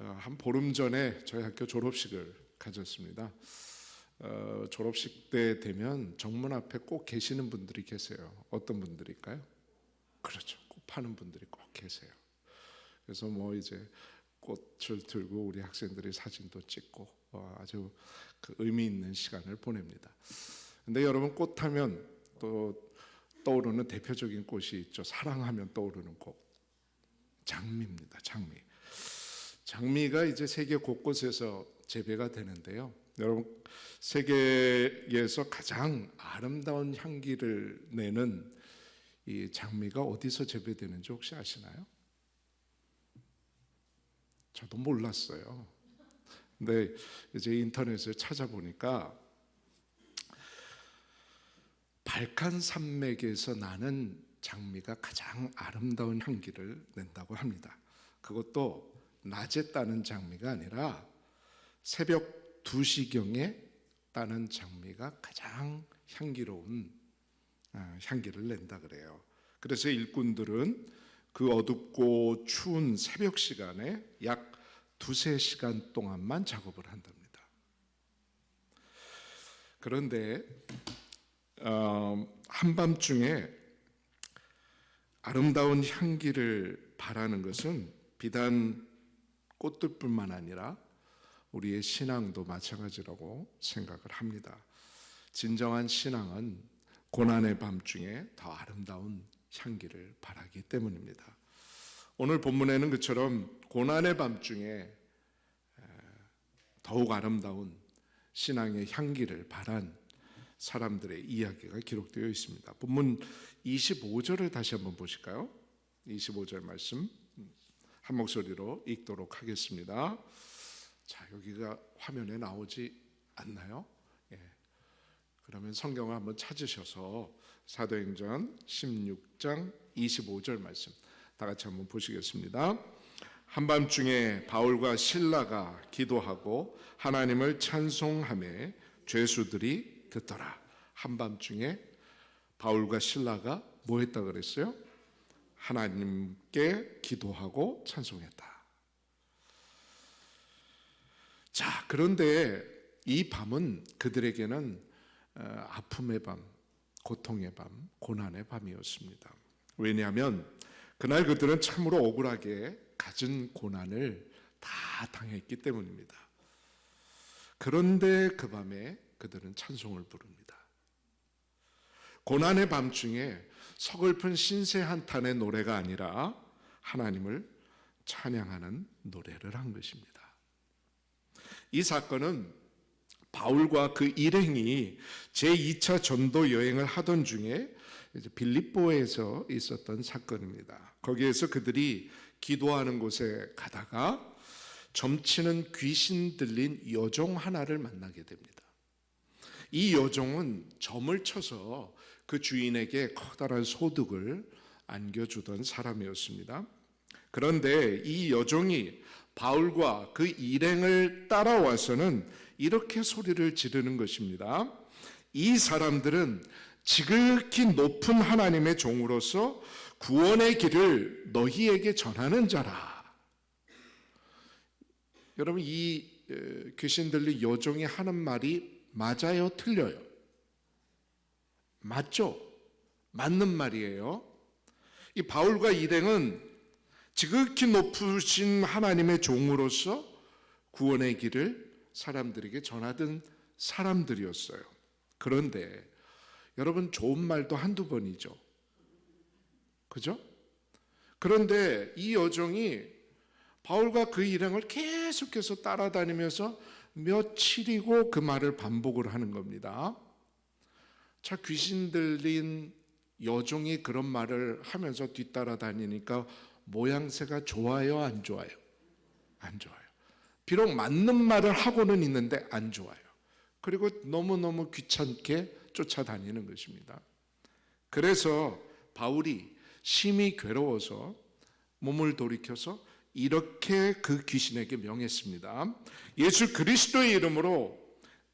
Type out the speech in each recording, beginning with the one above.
한 보름 전에 저희 학교 졸업식을 가졌습니다. 졸업식 때 되면 정문 앞에 꼭 계시는 분들이 계세요. 어떤 분들일까요? 그렇죠. 꽃 파는 분들이 꼭 계세요. 그래서 이제 꽃을 들고 우리 학생들이 사진도 찍고 아주 그 의미 있는 시간을 보냅니다. 근데 여러분, 꽃하면 또 떠오르는 대표적인 꽃이 있죠. 사랑하면 떠오르는 꽃, 장미입니다. 장미가 이제 세계 곳곳에서 재배가 되는데요. 여러분, 세계에서 가장 아름다운 향기를 내는 이 장미가 어디서 재배되는지 혹시 아시나요? 저도 몰랐어요. 근데 이제 인터넷에 찾아보니까 발칸 산맥에서 나는 장미가 가장 아름다운 향기를 낸다고 합니다. 그것도 낮에 따는 장미가 아니라 새벽 2시경에 따는 장미가 가장 향기로운 향기를 낸다 그래요. 그래서 일꾼들은 그 어둡고 추운 새벽 시간에 약 2-3시간 동안만 작업을 한답니다. 그런데 한밤중에 아름다운 향기를 바라는 것은 비단 꽃들뿐만 아니라 우리의 신앙도 마찬가지라고 생각을 합니다. 진정한 신앙은 고난의 밤중에 더 아름다운 향기를 바라기 때문입니다. 오늘 본문에는 그처럼 고난의 밤중에 더욱 아름다운 신앙의 향기를 바란 사람들의 이야기가 기록되어 있습니다. 본문 25절을 다시 한번 보실까요? 25절 말씀 한 목소리로 읽도록 하겠습니다. 자, 여기가 화면에 나오지 않나요? 그러면 성경을 한번 찾으셔서 사도행전 16장 25절 말씀 다 같이 한번 보시겠습니다. 한밤중에 바울과 실라가 기도하고 하나님을 찬송하며 죄수들이 듣더라. 한밤중에 바울과 신라가 뭐 했다 그랬어요? 하나님께 기도하고 찬송했다. 자, 그런데 이 밤은 그들에게는 아픔의 밤, 고통의 밤, 고난의 밤이었습니다. 왜냐하면 그날 그들은 참으로 억울하게 갖은 고난을 다 당했기 때문입니다. 그런데 그 밤에 그들은 찬송을 부릅니다. 고난의 밤중에 서글픈 신세 한탄의 노래가 아니라 하나님을 찬양하는 노래를 한 것입니다. 이 사건은 바울과 그 일행이 제2차 전도 여행을 하던 중에 빌립보에서 있었던 사건입니다. 거기에서 그들이 기도하는 곳에 가다가 점치는 귀신 들린 여종 하나를 만나게 됩니다. 이 여종은 점을 쳐서 그 주인에게 커다란 소득을 안겨주던 사람이었습니다. 그런데 이 여종이 바울과 그 일행을 따라와서는 이렇게 소리를 지르는 것입니다. 이 사람들은 지극히 높은 하나님의 종으로서 구원의 길을 너희에게 전하는 자라. 여러분, 이 귀신 들린 여종이 하는 말이 맞아요? 틀려요? 맞죠? 맞는 말이에요. 이 바울과 일행은 지극히 높으신 하나님의 종으로서 구원의 길을 사람들에게 전하던 사람들이었어요. 그런데 여러분, 좋은 말도 한두 번이죠. 그죠? 그런데 이 여종이 바울과 그 일행을 계속해서 따라다니면서 며칠이고 그 말을 반복을 하는 겁니다. 자, 귀신 들린 여종이 그런 말을 하면서 뒤따라다니니까 모양새가 좋아요, 안 좋아요? 안 좋아요. 비록 맞는 말을 하고는 있는데 안 좋아요. 그리고 너무너무 귀찮게 쫓아다니는 것입니다. 그래서 바울이 심히 괴로워서 몸을 돌이켜서 이렇게 그 귀신에게 명했습니다. 예수 그리스도의 이름으로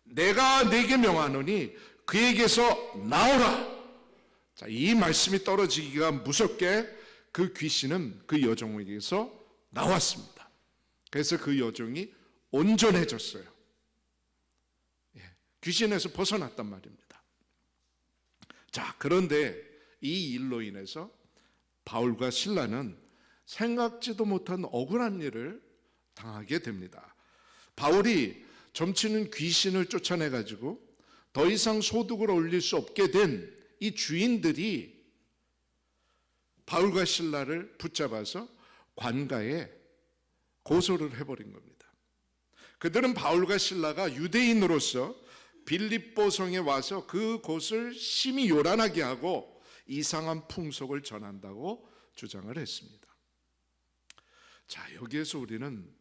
내가 네게 명하노니 그에게서 나오라. 자, 이 말씀이 떨어지기가 무섭게 그 귀신은 그 여종에게서 나왔습니다. 그래서 그 여종이 온전해졌어요. 귀신에서 벗어났단 말입니다. 자, 그런데 이 일로 인해서 바울과 실라는 생각지도 못한 억울한 일을 당하게 됩니다. 바울이 점치는 귀신을 쫓아내가지고 더 이상 소득을 올릴 수 없게 된 이 주인들이 바울과 실라를 붙잡아서 관가에 고소를 해버린 겁니다. 그들은 바울과 실라가 유대인으로서 빌립보성에 와서 그곳을 심히 요란하게 하고 이상한 풍속을 전한다고 주장을 했습니다. 자, 여기에서 우리는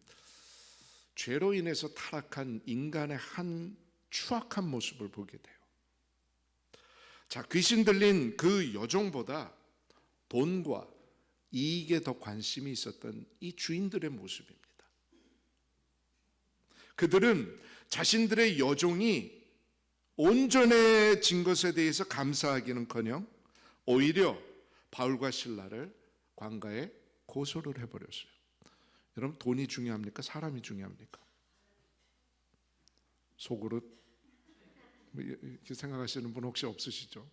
죄로 인해서 타락한 인간의 한 추악한 모습을 보게 돼요. 자, 귀신 들린 그 여종보다 돈과 이익에 더 관심이 있었던 이 주인들의 모습입니다. 그들은 자신들의 여종이 온전해진 것에 대해서 감사하기는커녕 오히려 바울과 실라를 관가에 고소를 해버렸어요. 여러분, 돈이 중요합니까? 사람이 중요합니까? 속으로 이렇게 생각하시는 분 혹시 없으시죠?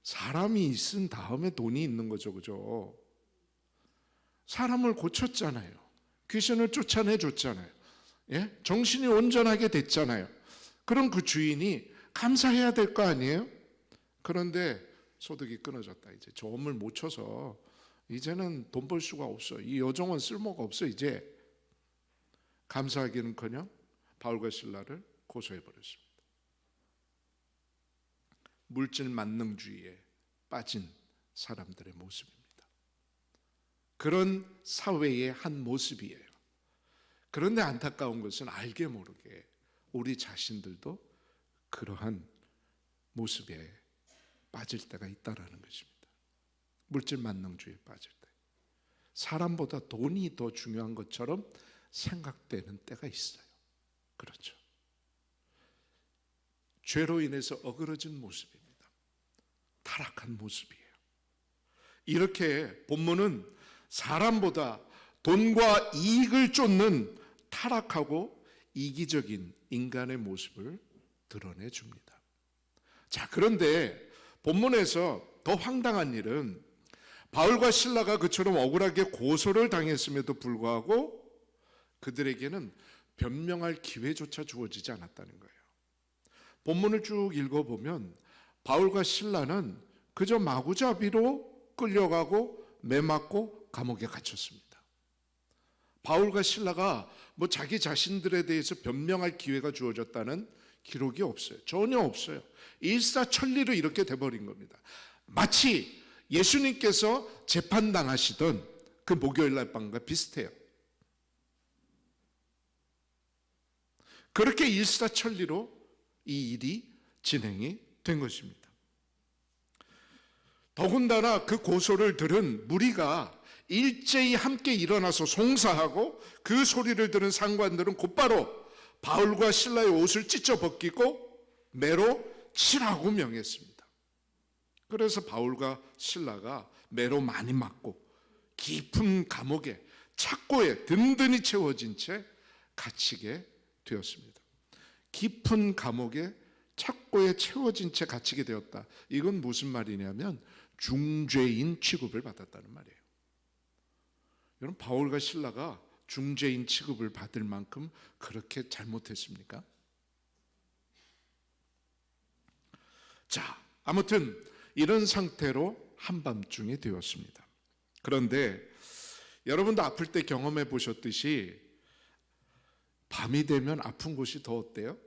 사람이 있은 다음에 돈이 있는 거죠, 그죠? 사람을 고쳤잖아요. 귀신을 쫓아내줬잖아요. 정신이 온전하게 됐잖아요. 그럼 그 주인이 감사해야 될 거 아니에요? 그런데 소득이 끊어졌다. 이제 조음을 못 쳐서 이제는 돈 벌 수가 없어. 이 여종은 쓸모가 없어. 이제 감사하기는커녕 바울과 실라를 고소해 버렸습니다. 물질 만능주의에 빠진 사람들의 모습입니다. 그런 사회의 한 모습이에요. 그런데 안타까운 것은 알게 모르게 우리 자신들도 그러한 모습에 빠질 때가 있다라는 것입니다. 물질 만능주의에 빠질 때 사람보다 돈이 더 중요한 것처럼 생각되는 때가 있어요. 그렇죠. 죄로 인해서 어그러진 모습입니다. 타락한 모습이에요. 이렇게 본문은 사람보다 돈과 이익을 쫓는 타락하고 이기적인 인간의 모습을 드러내 줍니다. 자, 그런데 본문에서 더 황당한 일은 바울과 실라가 그처럼 억울하게 고소를 당했음에도 불구하고 그들에게는 변명할 기회조차 주어지지 않았다는 거예요. 본문을 쭉 읽어보면 바울과 실라는 그저 마구잡이로 끌려가고 매맞고 감옥에 갇혔습니다. 바울과 실라가 자기 자신들에 대해서 변명할 기회가 주어졌다는 기록이 없어요. 전혀 없어요. 일사천리로 이렇게 돼버린 겁니다. 마치 예수님께서 재판당하시던 그 목요일 날 밤과 비슷해요. 그렇게 일사천리로 이 일이 진행이 된 것입니다. 더군다나 그 고소를 들은 무리가 일제히 함께 일어나서 송사하고 그 소리를 들은 상관들은 곧바로 바울과 실라의 옷을 찢어 벗기고 매로 치라고 명했습니다. 그래서 바울과 실라가 매로 많이 맞고 깊은 감옥에 착고에 든든히 채워진 채 갇히게 되었습니다. 깊은 감옥에 착고에 채워진 채 갇히게 되었다. 이건 무슨 말이냐면 중죄인 취급을 받았다는 말이에요. 여러분, 바울과 실라가 중죄인 취급을 받을 만큼 그렇게 잘못했습니까? 자, 아무튼 이런 상태로 한밤중에 되었습니다. 그런데 여러분도 아플 때 경험해 보셨듯이 밤이 되면 아픈 곳이 더 어때요?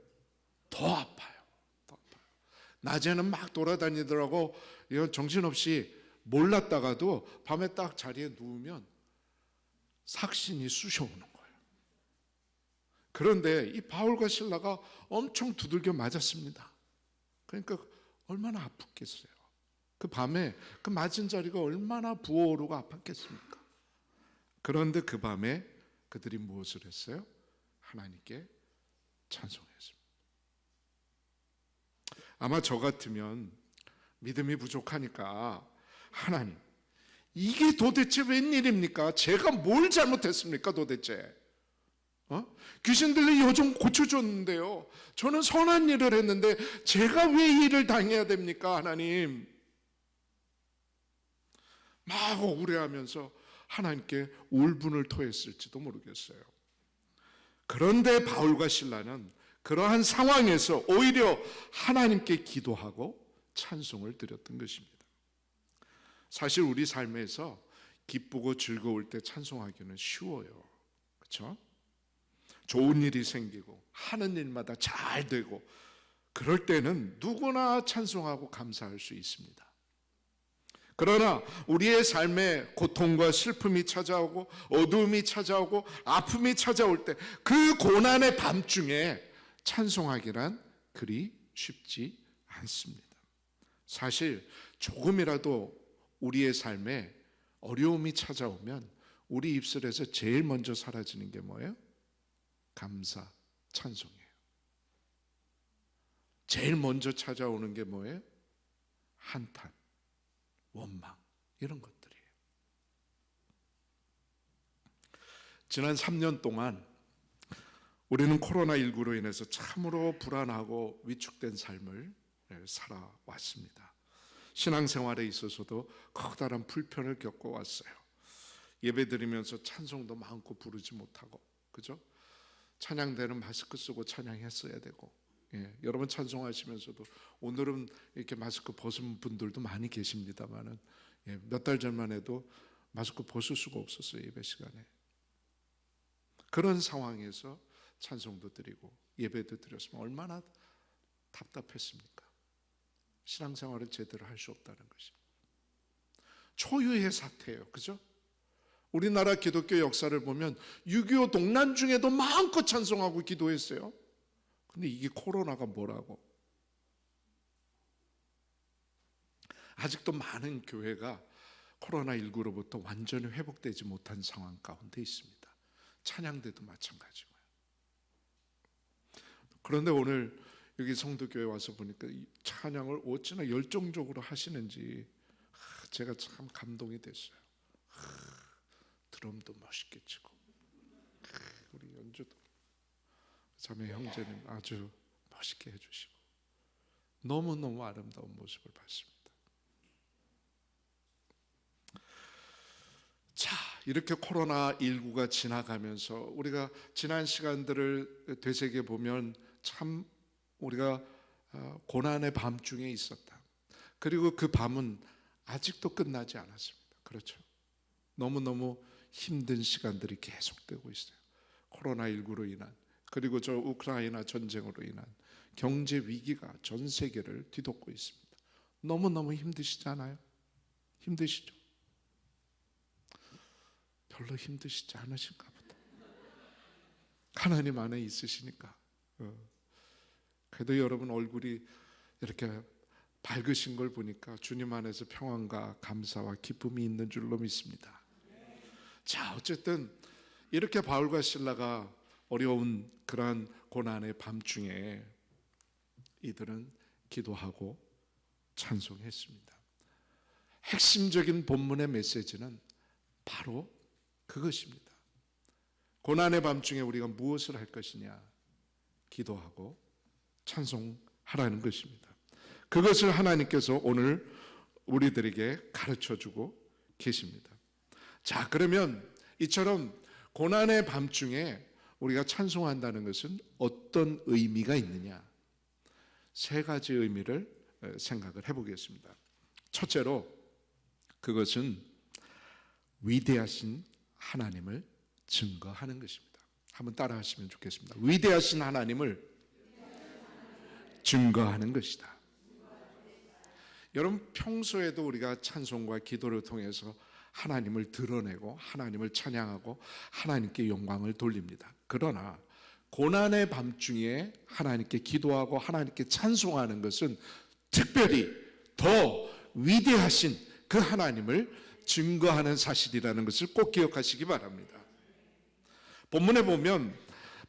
더 아파요. 낮에는 막 돌아다니더라고 정신없이 몰랐다가도 밤에 딱 자리에 누우면 삭신이 쑤셔오는 거예요. 그런데 이 바울과 실라가 엄청 두들겨 맞았습니다. 그러니까 얼마나 아팠겠어요. 그 밤에 그 맞은 자리가 얼마나 부어오르고 아팠겠습니까? 그런데 그 밤에 그들이 무엇을 했어요? 하나님께 찬송했습니다. 아마 저 같으면 믿음이 부족하니까 하나님, 이게 도대체 웬일입니까? 제가 뭘 잘못했습니까 도대체? 귀신 들린 여종 고쳐줬는데요, 저는 선한 일을 했는데 제가 왜 이 일을 당해야 됩니까 하나님? 막 억울해하면서 하나님께 울분을 토했을지도 모르겠어요. 그런데 바울과 실라는 그러한 상황에서 오히려 하나님께 기도하고 찬송을 드렸던 것입니다. 사실 우리 삶에서 기쁘고 즐거울 때 찬송하기는 쉬워요. 그렇죠? 좋은 일이 생기고 하는 일마다 잘 되고 그럴 때는 누구나 찬송하고 감사할 수 있습니다. 그러나 우리의 삶에 고통과 슬픔이 찾아오고 어두움이 찾아오고 아픔이 찾아올 때 그 고난의 밤중에 찬송하기란 그리 쉽지 않습니다. 사실 조금이라도 우리의 삶에 어려움이 찾아오면 우리 입술에서 제일 먼저 사라지는 게 뭐예요? 감사, 찬송이에요. 제일 먼저 찾아오는 게 뭐예요? 한탄, 원망, 이런 것들이에요. 지난 3년 동안 우리는 코로나19로 인해서 참으로 불안하고 위축된 삶을 살아왔습니다. 신앙생활에 있어서도 커다란 불편을 겪어왔어요. 예배드리면서 찬송도 마음껏 부르지 못하고, 그죠? 찬양대는 마스크 쓰고 찬양했어야 되고, 여러분 찬송하시면서도 오늘은 이렇게 마스크 벗은 분들도 많이 계십니다만은, 몇 달 전만 해도 마스크 벗을 수가 없었어요, 예배 시간에. 그런 상황에서 찬송도 드리고 예배도 드렸으면 얼마나 답답했습니까? 신앙생활을 제대로 할 수 없다는 것이 초유의 사태예요. 그죠? 우리나라 기독교 역사를 보면 6.25 동란 중에도 마음껏 찬송하고 기도했어요. 근데 이게 코로나가 뭐라고? 아직도 많은 교회가 코로나19로부터 완전히 회복되지 못한 상황 가운데 있습니다. 찬양대도 마찬가지고요. 그런데 오늘 여기 성도교회 와서 보니까 찬양을 어찌나 열정적으로 하시는지 제가 참 감동이 됐어요. 드럼도 멋있게 치고 우리 연주도 자매 형제님 아주 멋있게 해주시고 너무너무 아름다운 모습을 봤습니다. 자, 이렇게 코로나19가 지나가면서 우리가 지난 시간들을 되새겨 보면 참 우리가 고난의 밤중에 있었다. 그리고 그 밤은 아직도 끝나지 않았습니다. 그렇죠? 너무너무 힘든 시간들이 계속되고 있어요. 코로나19로 인한, 그리고 저 우크라이나 전쟁으로 인한 경제 위기가 전 세계를 뒤덮고 있습니다. 너무너무 힘드시잖아요? 힘드시죠? 별로 힘드시지 않으신가 보다. 하나님 안에 있으시니까. 그래도 여러분 얼굴이 이렇게 밝으신 걸 보니까 주님 안에서 평안과 감사와 기쁨이 있는 줄로 믿습니다. 자, 어쨌든 이렇게 바울과 실라가 어려운 그러한 고난의 밤중에 이들은 기도하고 찬송했습니다. 핵심적인 본문의 메시지는 바로 그것입니다. 고난의 밤중에 우리가 무엇을 할 것이냐? 기도하고 찬송하라는 것입니다. 그것을 하나님께서 오늘 우리들에게 가르쳐주고 계십니다. 자, 그러면 이처럼 고난의 밤중에 우리가 찬송한다는 것은 어떤 의미가 있느냐? 세 가지 의미를 생각을 해보겠습니다. 첫째로 그것은 위대하신 하나님을 증거하는 것입니다. 한번 따라 하시면 좋겠습니다. 위대하신 하나님을 증거하는 것이다. 여러분, 평소에도 우리가 찬송과 기도를 통해서 하나님을 드러내고 하나님을 찬양하고 하나님께 영광을 돌립니다. 그러나 고난의 밤중에 하나님께 기도하고 하나님께 찬송하는 것은 특별히 더 위대하신 그 하나님을 증거하는 사실이라는 것을 꼭 기억하시기 바랍니다. 본문에 보면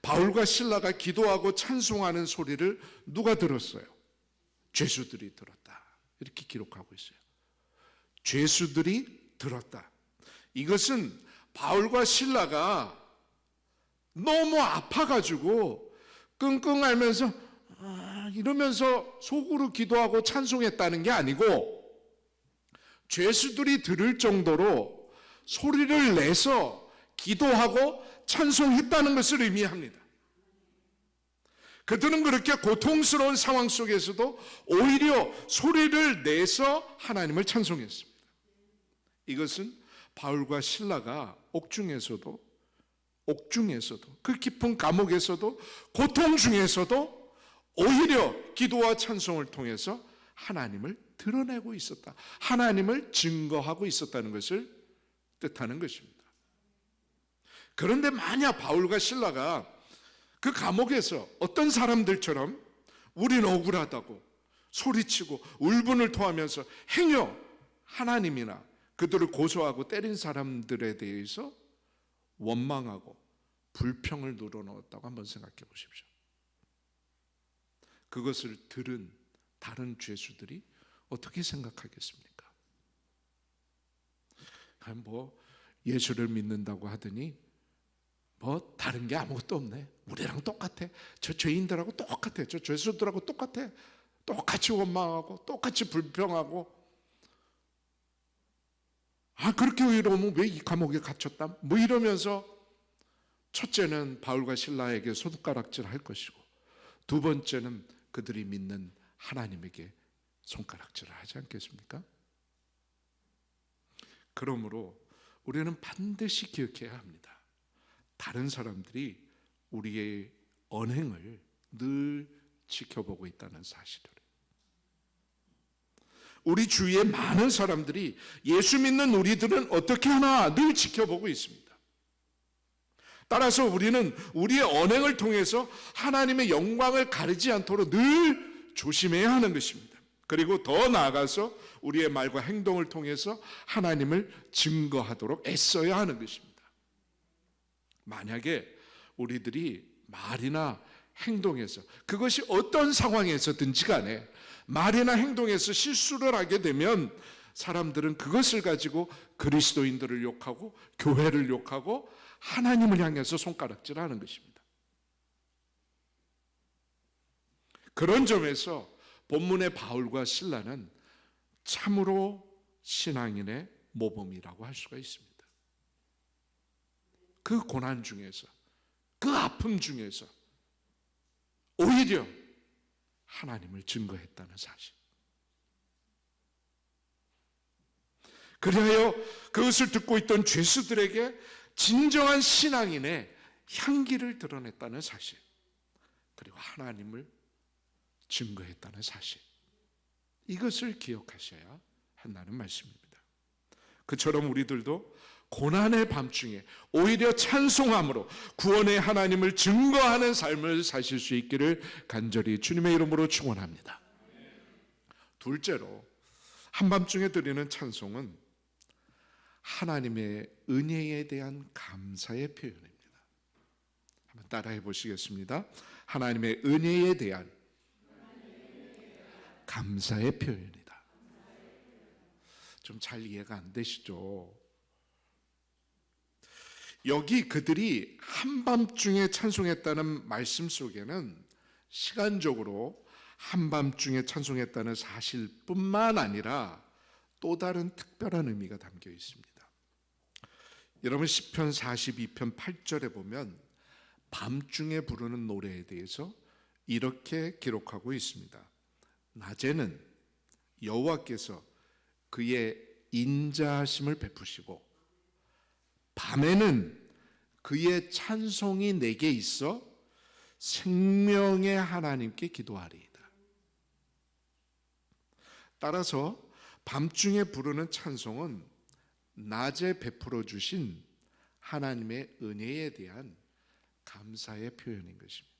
바울과 실라가 기도하고 찬송하는 소리를 누가 들었어요? 죄수들이 들었다. 이렇게 기록하고 있어요. 죄수들이 들었다. 이것은 바울과 실라가 너무 아파가지고 끙끙 앓면서 이러면서 속으로 기도하고 찬송했다는 게 아니고, 죄수들이 들을 정도로 소리를 내서 기도하고 찬송했다는 것을 의미합니다. 그들은 그렇게 고통스러운 상황 속에서도 오히려 소리를 내서 하나님을 찬송했습니다. 이것은 바울과 실라가 옥중에서도 그 깊은 감옥에서도 고통 중에서도 오히려 기도와 찬송을 통해서 하나님을 드러내고 있었다, 하나님을 증거하고 있었다는 것을 뜻하는 것입니다. 그런데 만약 바울과 실라가 그 감옥에서 어떤 사람들처럼 우리는 억울하다고 소리치고 울분을 토하면서 행여 하나님이나 그들을 고소하고 때린 사람들에 대해서 원망하고 불평을 늘어놓았다고 한번 생각해 보십시오. 그것을 들은 다른 죄수들이 어떻게 생각하겠습니까? 예수를 믿는다고 하더니 다른 게 아무것도 없네, 우리랑 똑같아, 저 죄인들하고 똑같아, 저 죄수들하고 똑같아, 똑같이 원망하고 똑같이 불평하고, 그렇게 의로우면 왜 이 감옥에 갇혔다, 이러면서 첫째는 바울과 실라에게 손가락질 할 것이고, 두 번째는 그들이 믿는 하나님에게 손가락질을 하지 않겠습니까? 그러므로 우리는 반드시 기억해야 합니다. 다른 사람들이 우리의 언행을 늘 지켜보고 있다는 사실을. 우리 주위에 많은 사람들이 예수 믿는 우리들은 어떻게 하나 늘 지켜보고 있습니다. 따라서 우리는 우리의 언행을 통해서 하나님의 영광을 가리지 않도록 늘 조심해야 하는 것입니다. 그리고 더 나아가서 우리의 말과 행동을 통해서 하나님을 증거하도록 애써야 하는 것입니다. 만약에 우리들이 말이나 행동에서, 그것이 어떤 상황에서든지 간에 말이나 행동에서 실수를 하게 되면 사람들은 그것을 가지고 그리스도인들을 욕하고 교회를 욕하고 하나님을 향해서 손가락질하는 것입니다. 그런 점에서 본문의 바울과 실라는 참으로 신앙인의 모범이라고 할 수가 있습니다. 그 고난 중에서, 그 아픔 중에서 오히려 하나님을 증거했다는 사실. 그리하여 그것을 듣고 있던 죄수들에게 진정한 신앙인의 향기를 드러냈다는 사실, 그리고 하나님을 증거했다는 사실, 이것을 기억하셔야 한다는 말씀입니다. 그처럼 우리들도 고난의 밤중에 오히려 찬송함으로 구원의 하나님을 증거하는 삶을 사실 수 있기를 간절히 주님의 이름으로 축원합니다. 둘째로, 한밤중에 드리는 찬송은 하나님의 은혜에 대한 감사의 표현입니다. 한번 따라해 보시겠습니다. 하나님의 은혜에 대한 감사의 표현이다. 좀 잘 이해가 안 되시죠? 여기 그들이 한밤중에 찬송했다는 말씀 속에는 시간적으로 한밤중에 찬송했다는 사실뿐만 아니라 또 다른 특별한 의미가 담겨 있습니다. 여러분, 시편 42편 8절에 보면 밤중에 부르는 노래에 대해서 이렇게 기록하고 있습니다. 낮에는 여호와께서 그의 인자하심을 베푸시고 밤에는 그의 찬송이 내게 있어 생명의 하나님께 기도하리이다. 따라서 밤중에 부르는 찬송은 낮에 베풀어 주신 하나님의 은혜에 대한 감사의 표현인 것입니다.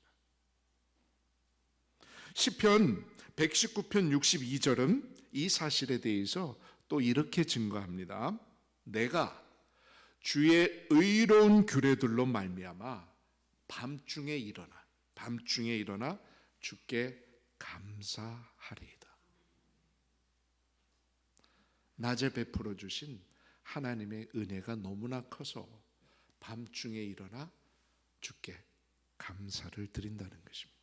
시편 119편 62절은 이 사실에 대해서 또 이렇게 증거합니다. 내가 주의 의로운 규례들로 말미암아 밤중에 일어나 주께 감사하리이다. 낮에 베풀어 주신 하나님의 은혜가 너무나 커서 밤중에 일어나 주께 감사를 드린다는 것입니다.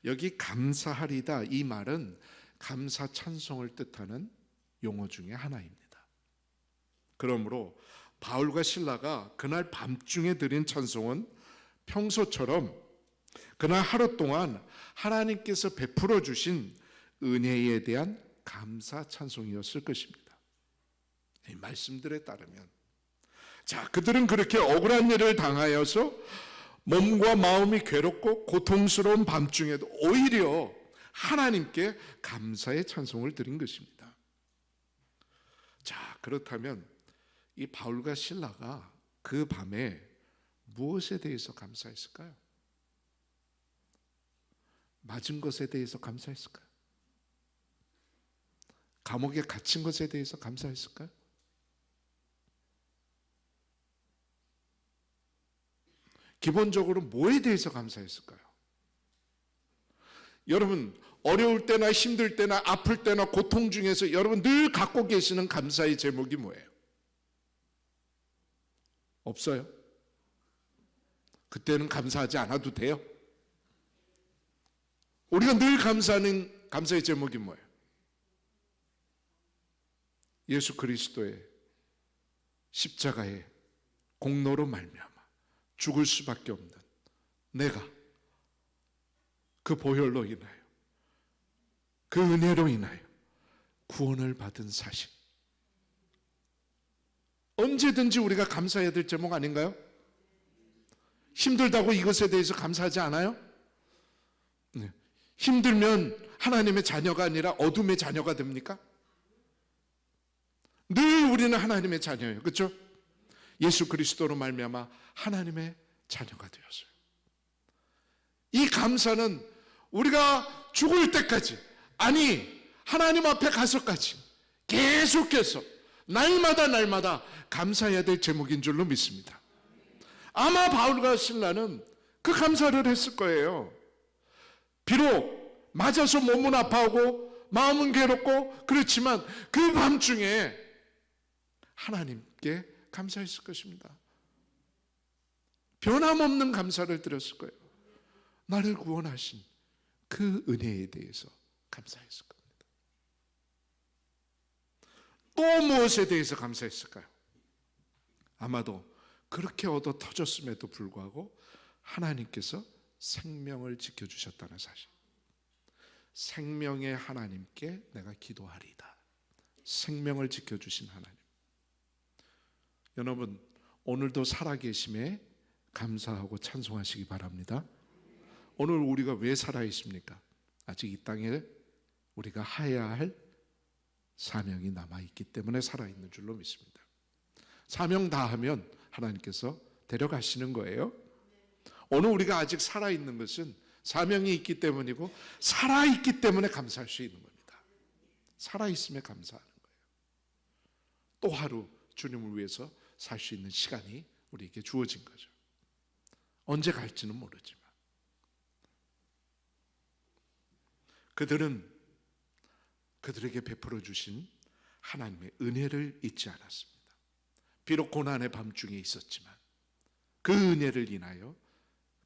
여기 감사하리다 이 말은 감사 찬송을 뜻하는 용어 중에 하나입니다. 그러므로 바울과 실라가 그날 밤중에 드린 찬송은 평소처럼 그날 하루 동안 하나님께서 베풀어 주신 은혜에 대한 감사 찬송이었을 것입니다. 이 말씀들에 따르면 그들은 그렇게 억울한 일을 당하여서 몸과 마음이 괴롭고 고통스러운 밤중에도 오히려 하나님께 감사의 찬송을 드린 것입니다. 그렇다면 이 바울과 실라가 그 밤에 무엇에 대해서 감사했을까요? 맞은 것에 대해서 감사했을까요? 감옥에 갇힌 것에 대해서 감사했을까요? 기본적으로 뭐에 대해서 감사했을까요? 여러분, 어려울 때나 힘들 때나 아플 때나 고통 중에서 여러분 늘 갖고 계시는 감사의 제목이 뭐예요? 없어요? 그때는 감사하지 않아도 돼요? 우리가 늘 감사하는 감사의 제목이 뭐예요? 예수 그리스도의 십자가의 공로로 말미암아 죽을 수밖에 없는 내가 그 보혈로 인하여 그 은혜로 인하여 구원을 받은 사실, 언제든지 우리가 감사해야 될 제목 아닌가요? 힘들다고 이것에 대해서 감사하지 않아요? 네. 힘들면 하나님의 자녀가 아니라 어둠의 자녀가 됩니까? 늘 우리는 하나님의 자녀예요. 그렇죠? 예수 그리스도로 말미암아 하나님의 자녀가 되었어요. 이 감사는 우리가 죽을 때까지, 아니 하나님 앞에 가서까지 계속해서 날마다 감사해야 될 제목인 줄로 믿습니다. 아마 바울과 실라는 그 감사를 했을 거예요. 비록 맞아서 몸은 아파하고 마음은 괴롭고 그렇지만 그 밤중에 하나님께 감사했을 것입니다. 변함없는 감사를 드렸을 거예요. 나를 구원하신 그 은혜에 대해서 감사했을 겁니다. 또 무엇에 대해서 감사했을까요? 아마도 그렇게 얻어 터졌음에도 불구하고 하나님께서 생명을 지켜주셨다는 사실. 생명의 하나님께 내가 기도하리이다. 생명을 지켜주신 하나님. 여러분, 오늘도 살아계심에 감사하고 찬송하시기 바랍니다. 오늘 우리가 왜 살아있습니까? 아직 이 땅에 우리가 해야 할 사명이 남아있기 때문에 살아있는 줄로 믿습니다. 사명 다 하면 하나님께서 데려가시는 거예요. 오늘 우리가 아직 살아있는 것은 사명이 있기 때문이고 살아있기 때문에 감사할 수 있는 겁니다. 살아있음에 감사하는 거예요. 또 하루 주님을 위해서 살 수 있는 시간이 우리에게 주어진 거죠. 언제 갈지는 모르지만 그들은 그들에게 베풀어 주신 하나님의 은혜를 잊지 않았습니다. 비록 고난의 밤중에 있었지만 그 은혜를 인하여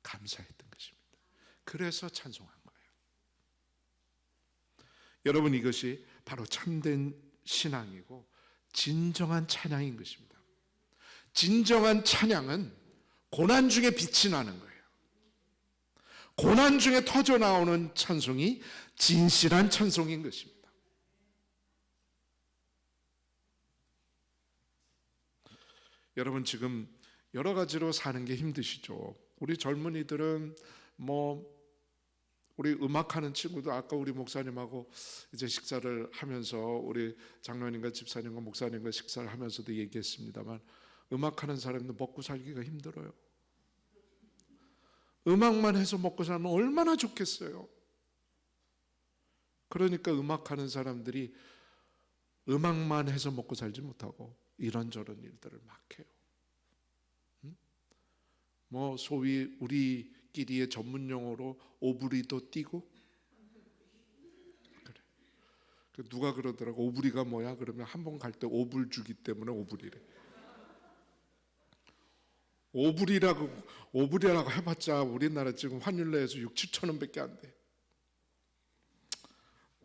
감사했던 것입니다. 그래서 찬송한 거예요. 여러분, 이것이 바로 참된 신앙이고 진정한 찬양인 것입니다. 진정한 찬양은 고난 중에 빛이 나는 거예요. 고난 중에 터져 나오는 찬송이 진실한 찬송인 것입니다. 여러분, 지금 여러 가지로 사는 게 힘드시죠? 우리 젊은이들은 우리 음악하는 친구도 아까 우리 목사님하고 이제 식사를 하면서 우리 장로님과 집사님과 목사님과 식사를 하면서도 얘기했습니다만 음악하는 사람도 먹고 살기가 힘들어요. 음악만 해서 먹고 살면 얼마나 좋겠어요. 그러니까 음악하는 사람들이 음악만 해서 먹고 살지 못하고 이런저런 일들을 막 해요. 소위 우리끼리의 전문 용어로 오브리도 뛰고 그래. 누가 그러더라고. 오불이가 뭐야? 그러면 한 번 갈 때 오불 주기 때문에 오불이래. 오불이라고 해봤자 우리나라 지금 환율 내에서 6, 7천 원밖에 안 돼.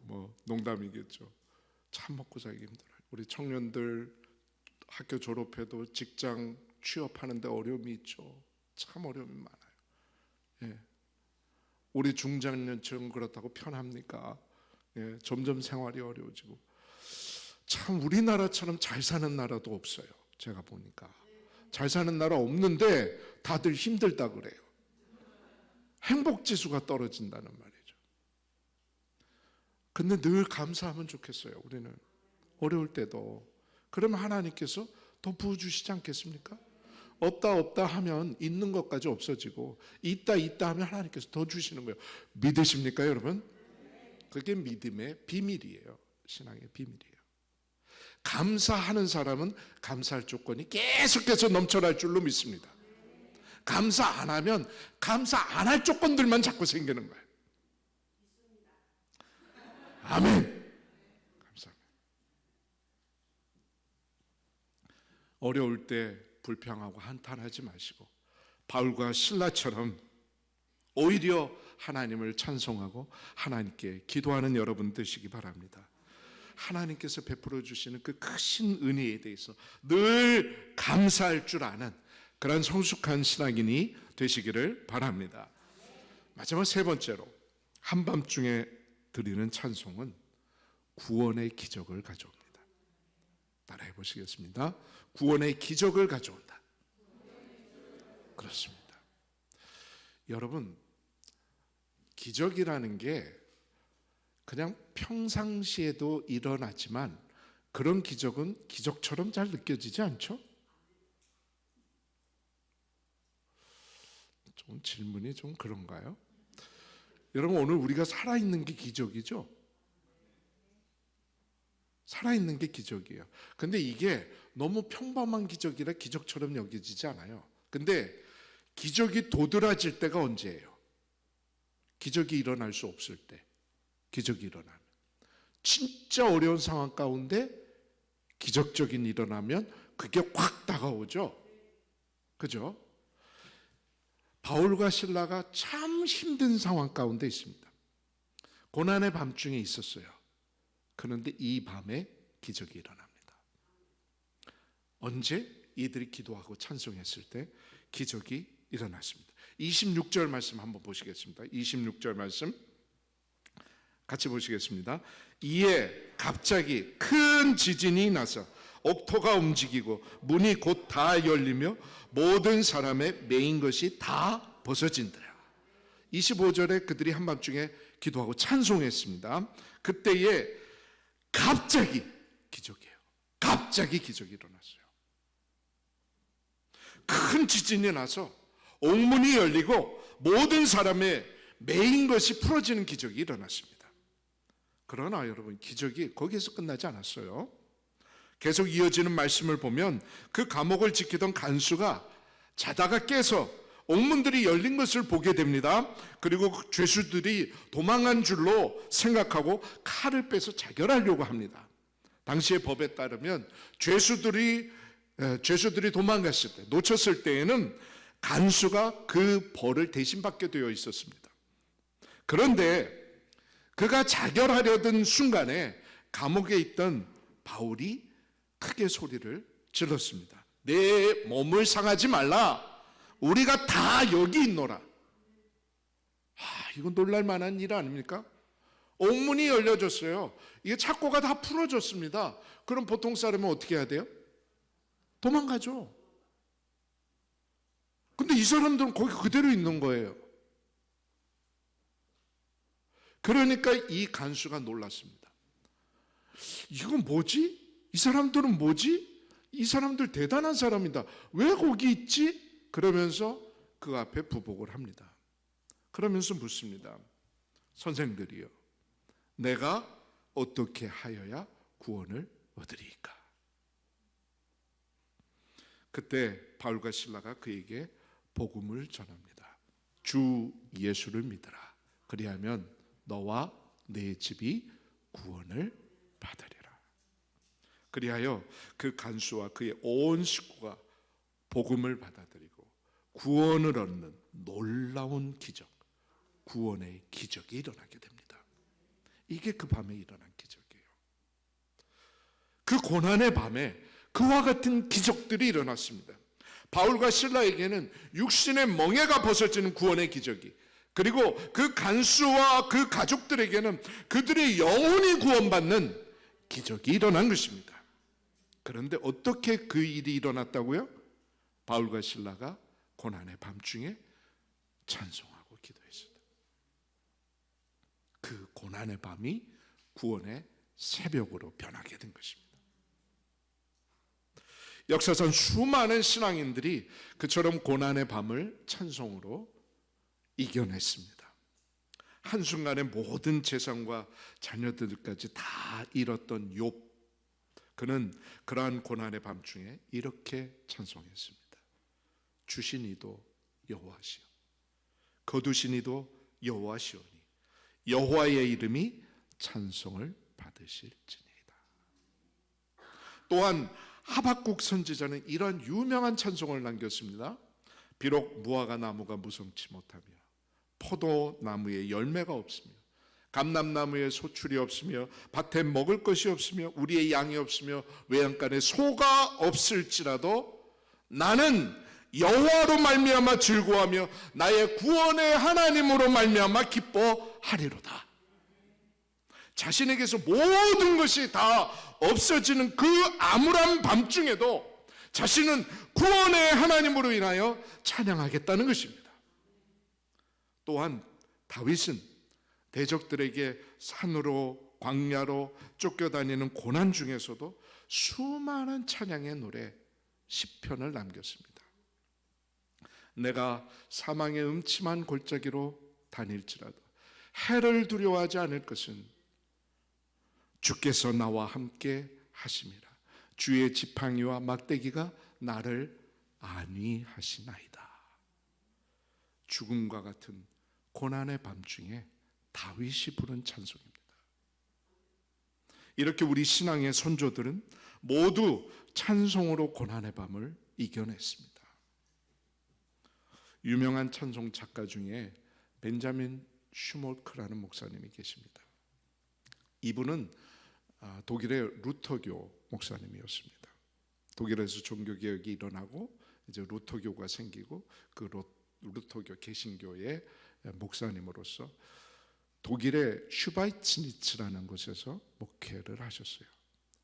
뭐 농담이겠죠. 참 먹고 살기 힘들어요. 우리 청년들 학교 졸업해도 직장 취업하는데 어려움이 있죠. 참 어려움이 많아요. 예. 우리 중장년층은 그렇다고 편합니까? 예. 점점 생활이 어려워지고. 참 우리나라처럼 잘 사는 나라도 없어요. 제가 보니까 잘 사는 나라 없는데 다들 힘들다 그래요. 행복지수가 떨어진다는 말이죠. 근데 늘 감사하면 좋겠어요. 우리는 어려울 때도. 그러면 하나님께서 더 부어주시지 않겠습니까? 없다 하면 있는 것까지 없어지고 있다 하면 하나님께서 더 주시는 거예요. 믿으십니까 여러분? 그게 믿음의 비밀이에요. 신앙의 비밀이에요. 감사하는 사람은 감사할 조건이 계속해서 넘쳐날 줄로 믿습니다. 감사 안 하면 감사 안 할 조건들만 자꾸 생기는 거예요. 아멘. 감사합니다. 어려울 때 불평하고 한탄하지 마시고 바울과 실라처럼 오히려 하나님을 찬송하고 하나님께 기도하는 여러분 되시기 바랍니다. 하나님께서 베풀어 주시는 그 크신 은혜에 대해서 늘 감사할 줄 아는 그런 성숙한 신앙인이 되시기를 바랍니다. 마지막 세 번째로 한밤중에 드리는 찬송은 구원의 기적을 가져옵니다. 따라해 보시겠습니다. 구원의 기적을 가져온다. 그렇습니다. 여러분, 기적이라는 게 그냥 평상시에도 일어나지만 그런 기적은 기적처럼 잘 느껴지지 않죠? 좀 질문이 좀 그런가요? 여러분, 오늘 우리가 살아있는 게 기적이죠? 살아있는 게 기적이에요. 근데 이게 너무 평범한 기적이라 기적처럼 여겨지지 않아요. 근데 기적이 도드라질 때가 언제예요? 기적이 일어날 수 없을 때. 기적이 일어나면. 진짜 어려운 상황 가운데 기적적인 일어나면 그게 확 다가오죠. 그죠? 바울과 실라가 참 힘든 상황 가운데 있습니다. 고난의 밤중에 있었어요. 그런데 이 밤에 기적이 일어납니다. 언제? 이들이 기도하고 찬송했을 때 기적이 일어났습니다. 26절 말씀 한번 보시겠습니다. 26절 말씀 같이 보시겠습니다. 이에 갑자기 큰 지진이 나서 옥토가 움직이고 문이 곧 다 열리며 모든 사람의 매인 것이 다 벗어진더라. 25절에 그들이 한밤중에 기도하고 찬송했습니다. 그때에 갑자기 기적이에요. 갑자기 기적이 일어났어요. 큰 지진이 나서 옥문이 열리고 모든 사람의 매인 것이 풀어지는 기적이 일어났습니다. 그러나 여러분, 기적이 거기에서 끝나지 않았어요. 계속 이어지는 말씀을 보면 그 감옥을 지키던 간수가 자다가 깨서 옥문들이 열린 것을 보게 됩니다. 그리고 죄수들이 도망한 줄로 생각하고 칼을 빼서 자결하려고 합니다. 당시의 법에 따르면 죄수들이 도망갔을 때, 놓쳤을 때에는 간수가 그 벌을 대신 받게 되어 있었습니다. 그런데 그가 자결하려던 순간에 감옥에 있던 바울이 크게 소리를 질렀습니다. 내 몸을 상하지 말라. 우리가 다 여기 있노라. 이건 놀랄만한 일 아닙니까? 옥문이 열려졌어요. 이게 착고가 다 풀어졌습니다. 그럼 보통 사람은 어떻게 해야 돼요? 도망가죠. 근데 이 사람들은 거기 그대로 있는 거예요. 그러니까 이 간수가 놀랐습니다. 이건 뭐지? 이 사람들은 뭐지? 이 사람들 대단한 사람이다. 왜 거기 있지? 그러면서 그 앞에 부복을 합니다. 그러면서 묻습니다. 선생들이요, 내가 어떻게 하여야 구원을 얻으리까? 그때 바울과 실라가 그에게 복음을 전합니다. 주 예수를 믿으라. 그리하면 너와 내 집이 구원을 받으리라. 그리하여 그 간수와 그의 온 식구가 복음을 받아들이고 구원을 얻는 놀라운 기적, 구원의 기적이 일어나게 됩니다. 이게 그 밤에 일어난 기적이에요. 그 고난의 밤에 그와 같은 기적들이 일어났습니다. 바울과 실라에게는 육신의 멍에가 벗어지는 구원의 기적이, 그리고 그 간수와 그 가족들에게는 그들의 영혼이 구원받는 기적이 일어난 것입니다. 그런데 어떻게 그 일이 일어났다고요? 바울과 실라가 고난의 밤중에 찬송하고 기도했습니다. 그 고난의 밤이 구원의 새벽으로 변하게 된 것입니다. 역사상 수많은 신앙인들이 그처럼 고난의 밤을 찬송으로 이겨냈습니다. 한순간에 모든 재산과 자녀들까지 다 잃었던 욥, 그는 그러한 고난의 밤중에 이렇게 찬송했습니다. 주신 이도 여호와시오, 거두신 이도 여호와시오니 여호와의 이름이 찬송을 받으실지니이다. 또한 하박국 선지자는 이러한 유명한 찬송을 남겼습니다. 비록 무화과 나무가 무성치 못하며 포도나무에 열매가 없으며 감람나무에 소출이 없으며 밭에 먹을 것이 없으며 우리의 양이 없으며 외양간에 소가 없을지라도 나는 여호와로 말미암아 즐거워하며 나의 구원의 하나님으로 말미암아 기뻐하리로다. 자신에게서 모든 것이 다 없어지는 그 암울한 밤중에도 자신은 구원의 하나님으로 인하여 찬양하겠다는 것입니다. 또한 다윗은 대적들에게 산으로 광야로 쫓겨다니는 고난 중에서도 수많은 찬양의 노래 시편을 남겼습니다. 내가 사망의 음침한 골짜기로 다닐지라도 해를 두려워하지 않을 것은 주께서 나와 함께 하심이라. 주의 지팡이와 막대기가 나를 안위하시나이다. 죽음과 같은 고난의 밤중에 다윗이 부른 찬송입니다. 이렇게 우리 신앙의 선조들은 모두 찬송으로 고난의 밤을 이겨냈습니다. 유명한 찬송 작가 중에 벤자민 슈몰크라는 목사님이 계십니다. 이분은 독일의 루터교 목사님이었습니다. 독일에서 종교개혁이 일어나고 이제 루터교가 생기고 그 루터교 개신교의 목사님으로서 독일의 슈바이츠니츠라는 곳에서 목회를 하셨어요.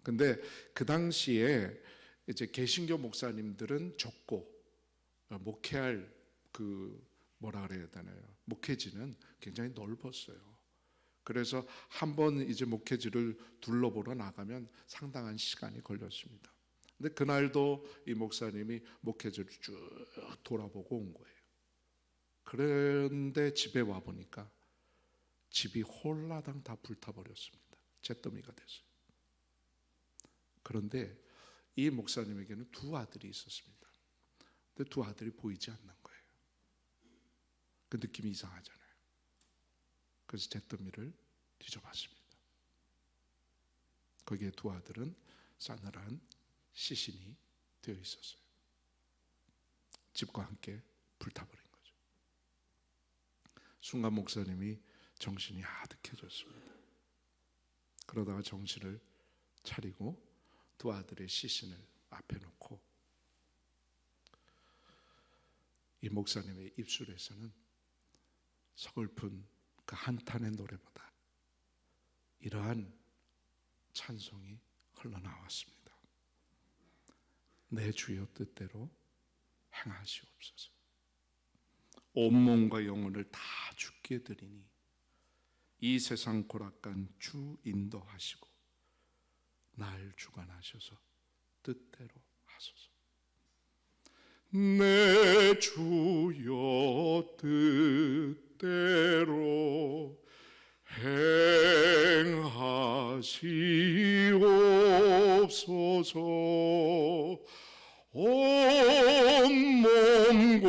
근데 그 당시에 이제 개신교 목사님들은 적고 목회할 그 뭐라 그래야 되나요? 목회지는 굉장히 넓었어요. 그래서 한번 이제 목회지를 둘러보러 나가면 상당한 시간이 걸렸습니다. 근데 그날도 이 목사님이 목회지를 쭉 돌아보고 온 거예요. 그런데 집에 와 보니까 집이 홀라당 다 불타버렸습니다. 잿더미가 됐어요. 그런데 이 목사님에게는 두 아들이 있었습니다. 근데 두 아들이 보이지 않는 거예요. 그 느낌이 이상하잖아요. 그래서 잿더미를 뒤져봤습니다. 거기에 두 아들은 싸늘한 시신이 되어 있었어요. 집과 함께 불타버린 거죠. 순간 목사님이 정신이 아득해졌습니다. 그러다가 정신을 차리고 두 아들의 시신을 앞에 놓고 이 목사님의 입술에서는 서글픈 그 한탄의 노래보다 이러한 찬송이 흘러나왔습니다. 내 주여 뜻대로 행하시옵소서. 온몸과 영혼을 다 주께 드리니 이 세상 고락간 주 인도하시고 날 주관하셔서 뜻대로 하소서. 내 주여 뜻대로 행하시옵소서. 온몸과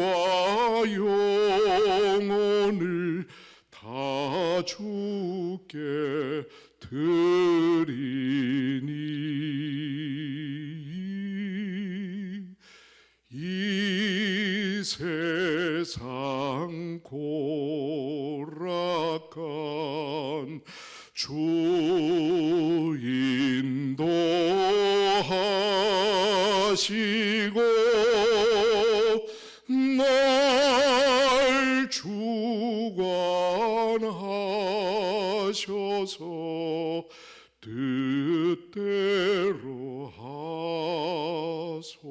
영혼을 다 주께 드리니 이 세상 고락한 주 인도하시고 날 주관하셔서 뜻대로 하소서.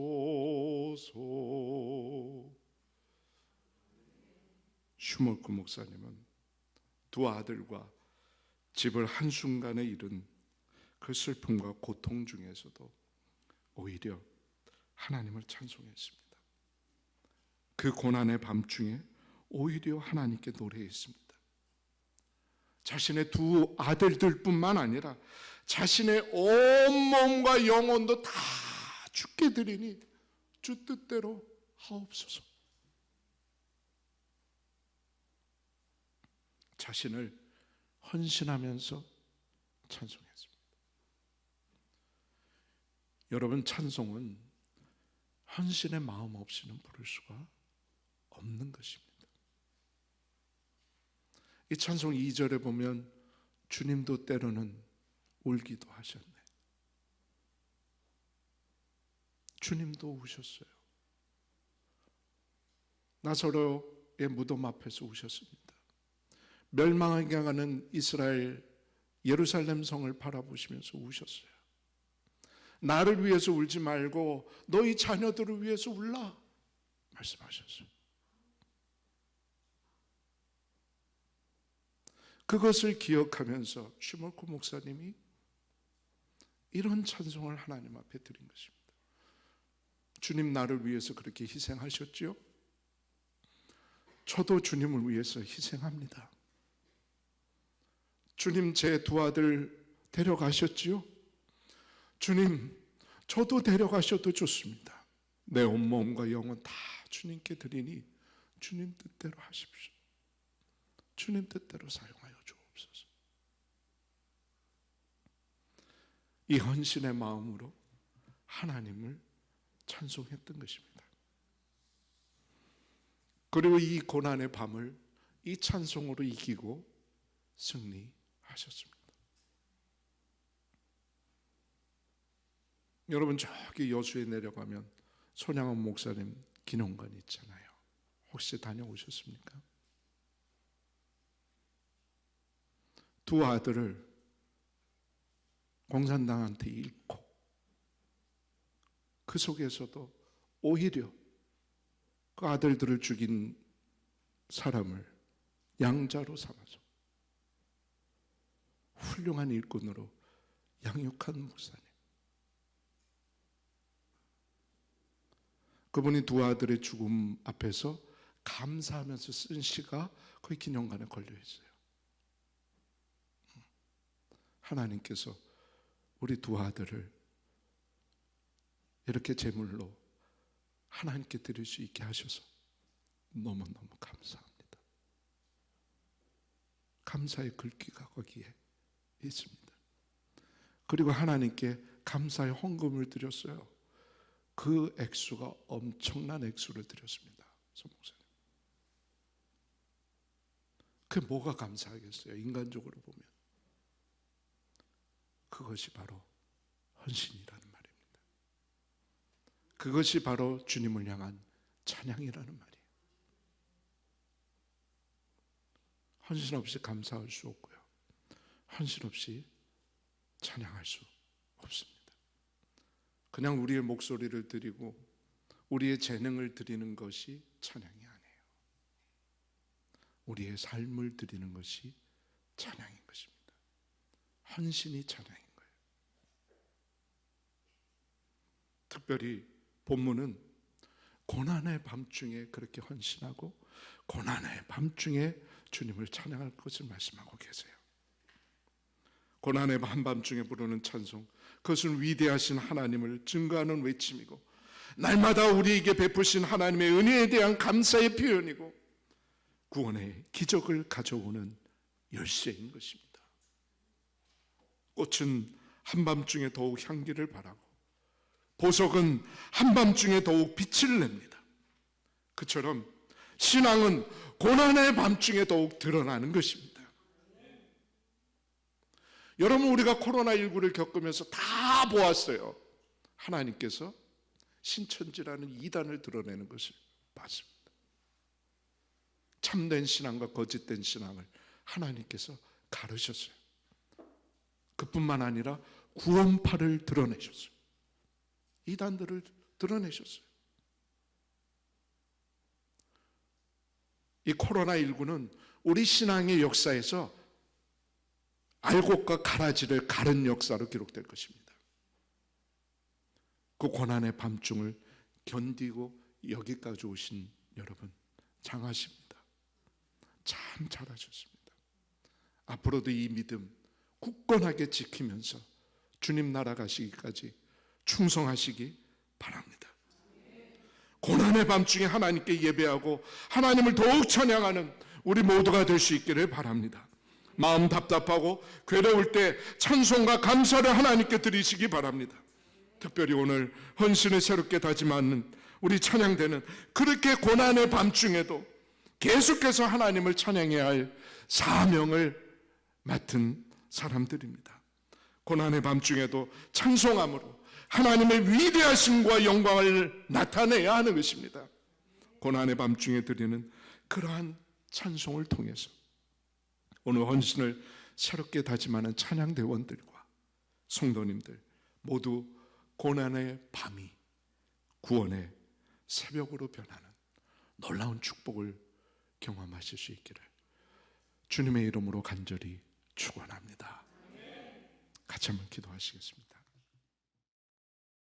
슈머크 목사님은 두 아들과 집을 한순간에 잃은 그 슬픔과 고통 중에서도 오히려 하나님을 찬송했습니다. 그 고난의 밤중에 오히려 하나님께 노래했습니다. 자신의 두 아들들뿐만 아니라 자신의 온몸과 영혼도 다 주께 드리니 주 뜻대로 하옵소서. 자신을 헌신하면서 찬송했습니다. 여러분, 찬송은 헌신의 마음 없이는 부를 수가 없는 것입니다. 이 찬송 2절에 보면 주님도 때로는 울기도 하셨네. 주님도 우셨어요. 나사로의 무덤 앞에서 우셨습니다. 멸망하게 가는 이스라엘 예루살렘 성을 바라보시면서 우셨어요. 나를 위해서 울지 말고 너희 자녀들을 위해서 울라 말씀하셨어요. 그것을 기억하면서 슈머크 목사님이 이런 찬송을 하나님 앞에 드린 것입니다. 주님 나를 위해서 그렇게 희생하셨지요? 저도 주님을 위해서 희생합니다. 주님 제 두 아들 데려가셨지요? 주님 저도 데려가셔도 좋습니다. 내 온몸과 영혼 다 주님께 드리니 주님 뜻대로 하십시오. 주님 뜻대로 사용하여 주옵소서. 이 헌신의 마음으로 하나님을 찬송했던 것입니다. 그리고 이 고난의 밤을 이 찬송으로 이기고 승리하셨습니다. 여러분, 저기 여수에 내려가면 손양원 목사님 기념관 있잖아요. 혹시 다녀오셨습니까? 두 아들을 공산당한테 잃고 그 속에서도 오히려 그 아들들을 죽인 사람을 양자로 삼아서 훌륭한 일꾼으로 양육한 목사님. 그분이 두 아들의 죽음 앞에서 감사하면서 쓴 시가 거기 기념관에 걸려 있어요. 하나님께서 우리 두 아들을 이렇게 제물로 하나님께 드릴 수 있게 하셔서 너무너무 감사합니다. 감사의 글귀가 거기에 있습니다. 그리고 하나님께 감사의 헌금을 드렸어요. 그 액수가 엄청난 액수를 드렸습니다. 목사님. 그게 뭐가 감사하겠어요? 인간적으로 보면. 그것이 바로 헌신이라는 말입니다. 그것이 바로 주님을 향한 찬양이라는 말이에요. 헌신 없이 감사할 수 없고요. 헌신 없이 찬양할 수 없습니다. 그냥 우리의 목소리를 드리고 우리의 재능을 드리는 것이 찬양이 아니에요. 우리의 삶을 드리는 것이 찬양인 것입니다. 헌신이 찬양인 거예요. 특별히 본문은 고난의 밤중에 그렇게 헌신하고 고난의 밤중에 주님을 찬양할 것을 말씀하고 계세요. 고난의 한밤중에 부르는 찬송, 그것은 위대하신 하나님을 증거하는 외침이고 날마다 우리에게 베푸신 하나님의 은혜에 대한 감사의 표현이고 구원의 기적을 가져오는 열쇠인 것입니다. 꽃은 한밤중에 더욱 향기를 발하고 보석은 한밤중에 더욱 빛을 냅니다. 그처럼 신앙은 고난의 밤중에 더욱 드러나는 것입니다. 여러분, 우리가 코로나19를 겪으면서 다 보았어요. 하나님께서 신천지라는 이단을 드러내는 것을 봤습니다. 참된 신앙과 거짓된 신앙을 하나님께서 가르셨어요. 그뿐만 아니라 구원파를 드러내셨어요. 이단들을 드러내셨어요. 이 코로나19는 우리 신앙의 역사에서 알곡과 가라지를 가른 역사로 기록될 것입니다. 그 고난의 밤중을 견디고 여기까지 오신 여러분 장하십니다. 참 잘하셨습니다. 앞으로도 이 믿음 굳건하게 지키면서 주님 나라 가시기까지 충성하시기 바랍니다. 고난의 밤중에 하나님께 예배하고 하나님을 더욱 찬양하는 우리 모두가 될 수 있기를 바랍니다. 마음 답답하고 괴로울 때 찬송과 감사를 하나님께 드리시기 바랍니다. 특별히 오늘 헌신을 새롭게 다짐하는 우리 찬양대는 그렇게 고난의 밤중에도 계속해서 하나님을 찬양해야 할 사명을 맡은 사람들입니다. 고난의 밤중에도 찬송함으로 하나님의 위대하심과 영광을 나타내야 하는 것입니다. 고난의 밤중에 드리는 그러한 찬송을 통해서 오늘 헌신을 새롭게 다짐하는 찬양대원들과 성도님들 모두 고난의 밤이 구원의 새벽으로 변하는 놀라운 축복을 경험하실 수 있기를 주님의 이름으로 간절히 축원합니다. 같이 한번 기도하시겠습니다.